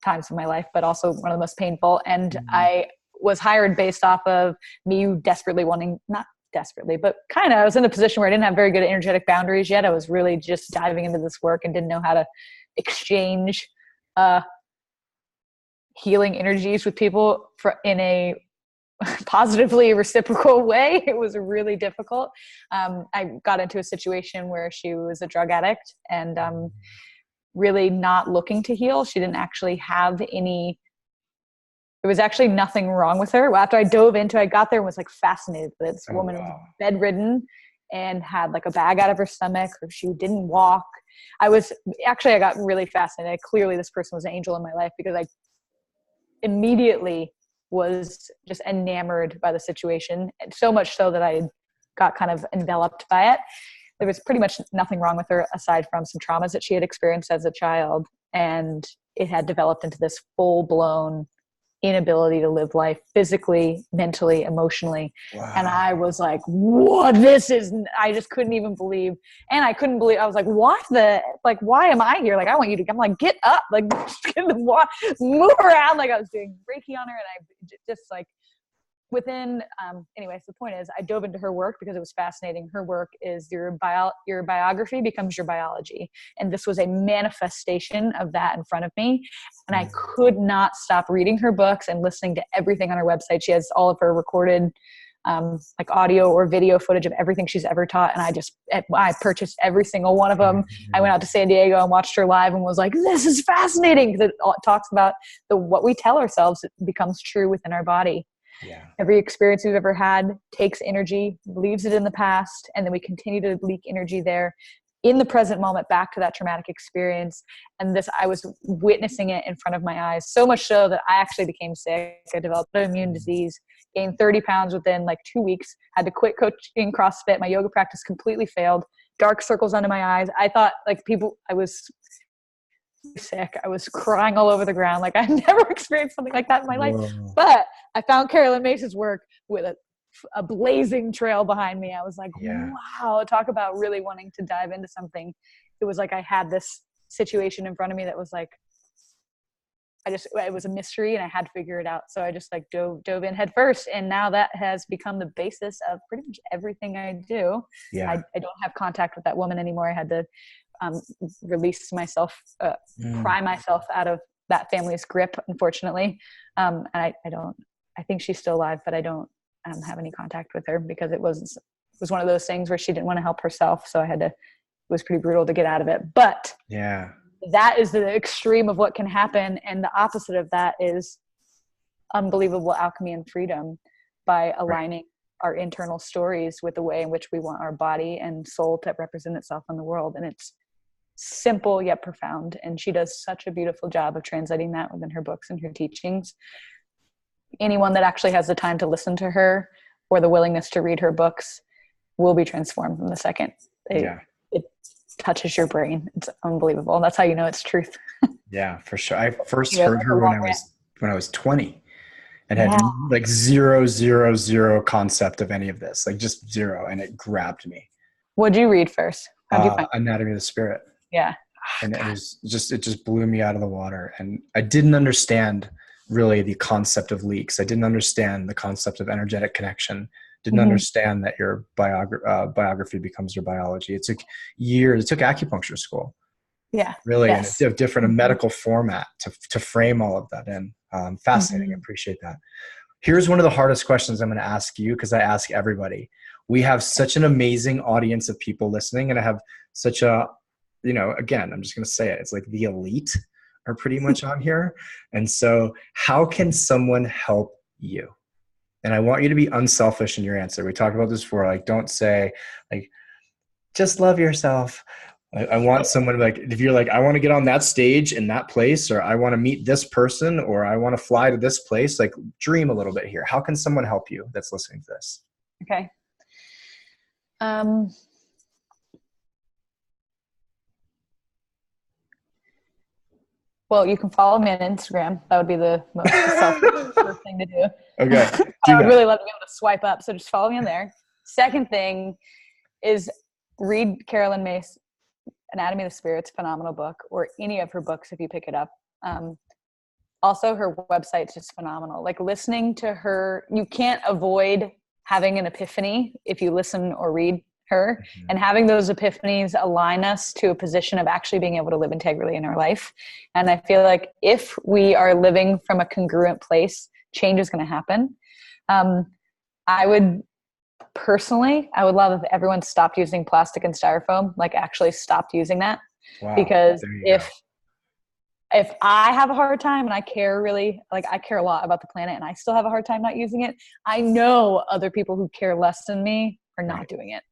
S2: times of my life, but also one of the most painful. And I was hired based off of me desperately wanting, not desperately, but kind of, I was in a position where I didn't have very good energetic boundaries yet. I was really just diving into this work and didn't know how to exchange healing energies with people in a positively reciprocal way. It was really difficult. I got into a situation where she was a drug addict and really not looking to heal. She didn't actually have there was actually nothing wrong with her. After I got there and was like fascinated with it. This woman was bedridden and had like a bag out of her stomach, or she didn't walk. I got really fascinated. Clearly this person was an angel in my life because I immediately was just enamored by the situation. So much so that I got kind of enveloped by it. There was pretty much nothing wrong with her aside from some traumas that she had experienced as a child. And it had developed into this full-blown inability to live life physically, mentally, emotionally. Wow. And I was like, what? I just couldn't even believe. And I couldn't believe, I was like, why am I here? Like, I want you to, I'm like, get up, like, move around. Like I was doing Reiki on her and I just like, anyways, the point is I dove into her work because it was fascinating. Her work is your biography becomes your biology. And this was a manifestation of that in front of me. And I could not stop reading her books and listening to everything on her website. She has all of her recorded like audio or video footage of everything she's ever taught. And I purchased every single one of them. I went out to San Diego and watched her live and was like, this is fascinating. Because it talks about what we tell ourselves becomes true within our body. Yeah. Every experience we've ever had takes energy, leaves it in the past, and then we continue to leak energy there in the present moment back to that traumatic experience. And I was witnessing it in front of my eyes, so much so that I actually became sick. I developed an immune disease, gained 30 pounds within like 2 weeks, had to quit coaching CrossFit. My yoga practice completely failed, dark circles under my eyes. I thought I was sick. I was crying all over the ground. Like I never experienced something like that in my life. But I found Carolyn Mace's work with a blazing trail behind me. I was like, wow, talk about really wanting to dive into something. It was like I had this situation in front of me that was like, it was a mystery and I had to figure it out. So I just like dove in head first. And now that has become the basis of pretty much everything I do. Yeah. I don't have contact with that woman anymore. I had to release myself, pry myself out of that family's grip, unfortunately. And I think she's still alive, but I don't have any contact with her because it was was one of those things where she didn't want to help herself. So it was pretty brutal to get out of it. But
S1: yeah,
S2: that is the extreme of what can happen. And the opposite of that is unbelievable alchemy and freedom by aligning our internal stories with the way in which we want our body and soul to represent itself in the world. And it's simple yet profound. And she does such a beautiful job of translating that within her books and her teachings. Anyone that actually has the time to listen to her or the willingness to read her books will be transformed in the second. It touches your brain. It's unbelievable. And that's how you know it's truth.
S1: Yeah, for sure. I first heard her when I was 20 and had like zero concept of any of this, like just zero. And it grabbed me.
S2: What'd you read first? How'd you find
S1: Anatomy of the Spirit.
S2: Yeah.
S1: And it just blew me out of the water. And I didn't understand really the concept of leaks. I didn't understand the concept of energetic connection. Didn't understand that your biography becomes your biology. It took years. It took acupuncture school.
S2: Yeah.
S1: Really.
S2: Yes.
S1: And a medical format to frame all of that in. Fascinating. I appreciate that. Here's one of the hardest questions I'm going to ask you, because I ask everybody. We have such an amazing audience of people listening, and I have such a, again, I'm just going to say it. It's like the elite are pretty much on here. And so how can someone help you? And I want you to be unselfish in your answer. We talked about this before. Like, don't say like, just love yourself. I want someone like, if you're like, I want to get on that stage in that place, or I want to meet this person, or I want to fly to this place, like dream a little bit here. How can someone help you that's listening to this?
S2: Okay. Well, you can follow me on Instagram. That would be the most selfish thing to do.
S1: Okay.
S2: I would really love to be able to swipe up. So just follow me on there. Second thing is read Carolyn May's Anatomy of the Spirit's phenomenal book, or any of her books if you pick it up. Also, her website's just phenomenal. Like listening to her, you can't avoid having an epiphany if you listen or read her, and having those epiphanies align us to a position of actually being able to live integrally in our life. And I feel like if we are living from a congruent place, change is going to happen. I would love if everyone stopped using plastic and styrofoam, like actually stopped using that.
S1: Wow,
S2: because if I have a hard time, and I care a lot about the planet, and I still have a hard time not using it, I know other people who care less than me are not doing it.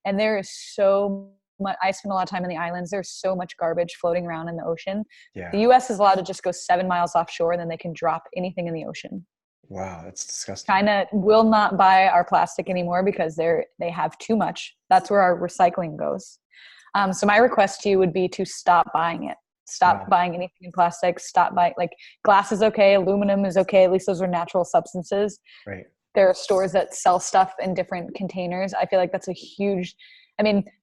S2: And there is so much, I spend a lot of time in the islands. There's so much garbage floating around in the ocean. Yeah. The US is allowed to just go 7 miles offshore, and then they can drop anything in the ocean.
S1: Wow, that's disgusting.
S2: China will not buy our plastic anymore because they have too much. That's where our recycling goes. So my request to you would be to stop buying it. Stop buying anything in plastic. Stop buying, like, glass is okay. Aluminum is okay. At least those are natural substances.
S1: Right.
S2: There are stores that sell stuff in different containers. I feel like that's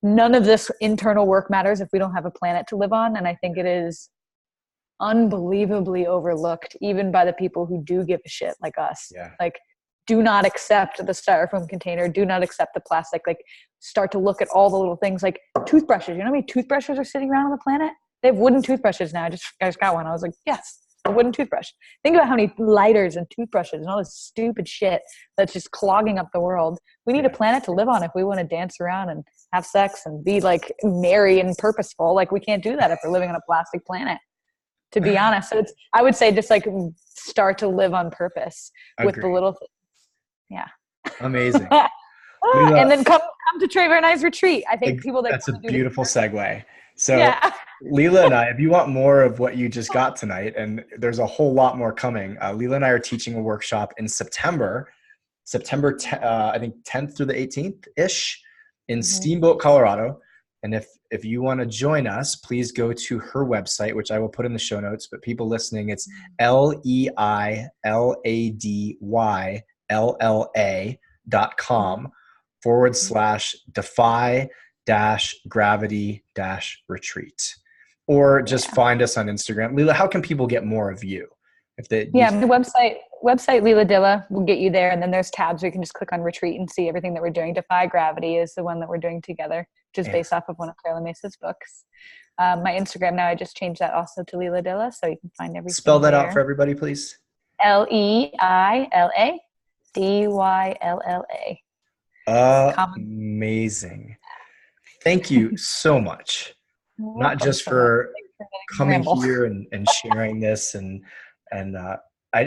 S2: none of this internal work matters if we don't have a planet to live on. And I think it is unbelievably overlooked, even by the people who do give a shit like us. Yeah. Like, do not accept the styrofoam container. Do not accept the plastic. Like, start to look at all the little things, like toothbrushes. You know how many toothbrushes are sitting around on the planet? They have wooden toothbrushes now. I just got one. I was like, yes, a wooden toothbrush. Think about how many lighters and toothbrushes and all this stupid shit that's just clogging up the world. We need a planet to live on if we want to dance around and have sex and be like merry and purposeful. Like, we can't do that if we're living on a plastic planet, to be honest. So I would say just like start to live on purpose with the little things. Yeah.
S1: Amazing.
S2: And then come to Trey Vernai's retreat. I think
S1: that's a beautiful segue. So Leila and I, if you want more of what you just got tonight, and there's a whole lot more coming, Leila and I are teaching a workshop in September, I think 10th through the 18th-ish in Steamboat, Colorado. And if you want to join us, please go to her website, which I will put in the show notes. But people listening, it's LEILA.com/defy-gravity-retreat. Or just find us on Instagram. Leila, how can people get more of you?
S2: The website Leila Dylla will get you there, and then there's tabs where you can just click on retreat and see everything that we're doing. Defy Gravity is the one that we're doing together, which is based off of one of Carolyn May's books. My Instagram now, I just changed that also to Leila Dylla, so you can find everything.
S1: Spell that out for everybody, please.
S2: LEILADYLLA. Common.
S1: Amazing. Thank you so much.
S2: You're
S1: Not
S2: welcome
S1: just
S2: so much.
S1: for
S2: Thanks for letting me
S1: coming
S2: ramble.
S1: here and sharing this and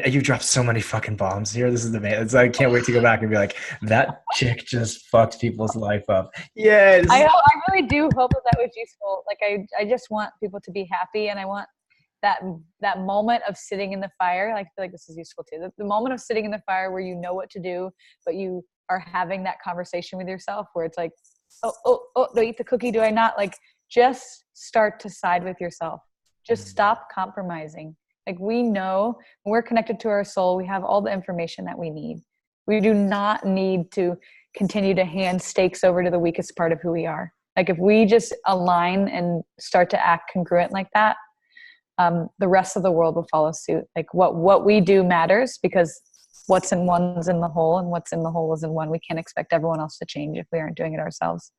S1: you dropped so many fucking bombs here. This is amazing. I can't wait to go back and be like, that chick just fucked people's life up. Yes.
S2: I really do hope that was useful. Like I just want people to be happy, and I want that moment of sitting in the fire. Like, I feel like this is useful too. The moment of sitting in the fire where you know what to do, but you are having that conversation with yourself where it's like, oh, do I eat the cookie? Do I not? Like, just start to side with yourself. Just stop compromising. Like, we know when we're connected to our soul, we have all the information that we need. We do not need to continue to hand stakes over to the weakest part of who we are. Like, if we just align and start to act congruent like that, the rest of the world will follow suit. Like, what we do matters, because what's in one's in the whole, and what's in the whole is in one. We can't expect everyone else to change if we aren't doing it ourselves.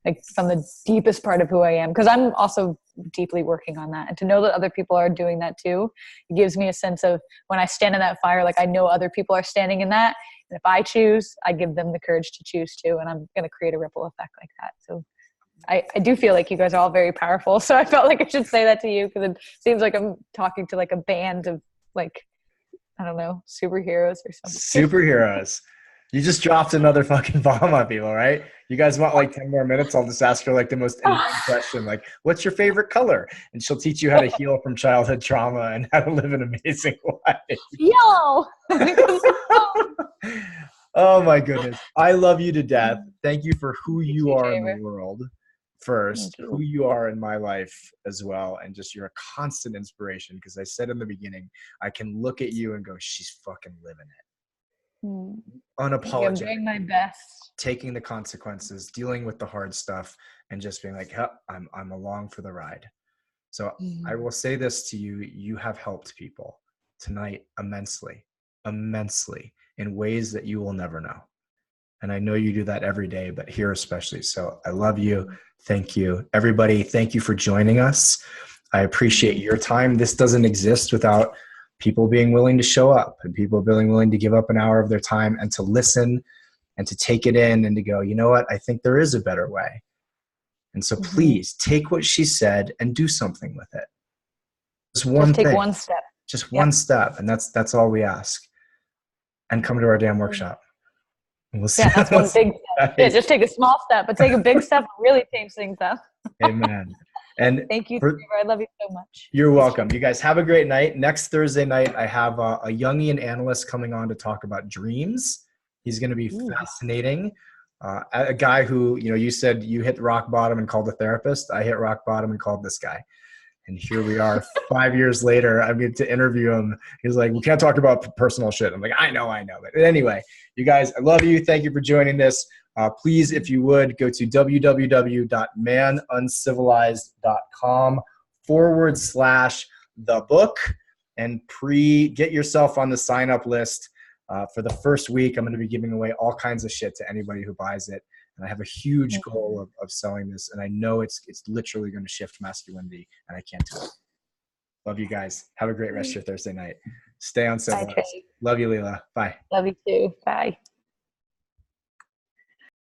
S2: Like, from the deepest part of who I am, because I'm also deeply working on that, and to know that other people are doing that too, it gives me a sense of, when I stand in that fire, like, I know other people are standing in that, and if I choose, I give them the courage to choose too, and I'm going to create a ripple effect like that. So I do feel like you guys are all very powerful, so I felt like I should say that to you, because it seems like I'm talking to like a band of, like, I don't know, superheroes or something.
S1: Superheroes. You just dropped another fucking bomb on people, right? You guys want like 10 more minutes? I'll just ask her like the most annoying question, like, what's your favorite color? And she'll teach you how to heal from childhood trauma and how to live an amazing life.
S2: Yo!
S1: Oh my goodness. I love you to death. Thank you for who
S2: You
S1: you
S2: too,
S1: are in the
S2: Jamer.
S1: world first,
S2: Thank
S1: who
S2: you.
S1: you are in my life as well. And just, you're a constant inspiration, because I said in the beginning, I can look at you and go, she's fucking living it.
S2: I'm
S1: Unapologetic,
S2: doing my best.
S1: taking the consequences, dealing with the hard stuff, and just being like, yep, I'm along for the ride. So I will say this to you, you have helped people tonight immensely, immensely, in ways that you will never know. And I know you do that every day, but here especially. So I love you. Thank you. Everybody, thank you for joining us. I appreciate your time. This doesn't exist without people being willing to show up, and people being willing to give up an hour of their time and to listen and to take it in and to go, you know what? I think there is a better way. And so please take what she said and do something with it. Just one
S2: Just take
S1: thing,
S2: one step.
S1: just one step. And that's all we ask. And come to our damn workshop. And we'll see.
S2: Yeah, that's one big step. Yeah, just take a small step, but take a big step and really change things up.
S1: Amen. And
S2: Thank you, Trevor. I love you so much.
S1: You're welcome. You guys have a great night. Next Thursday night, I have a Jungian analyst coming on to talk about dreams. He's going to be fascinating. A guy who, you know, you said you hit rock bottom and called a therapist. I hit rock bottom and called this guy. And here we are 5 years later. I'm going to interview him. He's like, we can't talk about personal shit. I'm like, I know. But anyway, you guys, I love you. Thank you for joining this. Please, if you would, go to www.manuncivilized.com/the book and get yourself on the sign up list. For the first week, I'm going to be giving away all kinds of shit to anybody who buys it. And I have a huge goal of selling this. And I know it's literally going to shift masculinity, and I can't do it. Love you guys. Have a great rest of your Thursday night. Stay uncivilized. Love you, Leila. Bye.
S2: Love you too. Bye.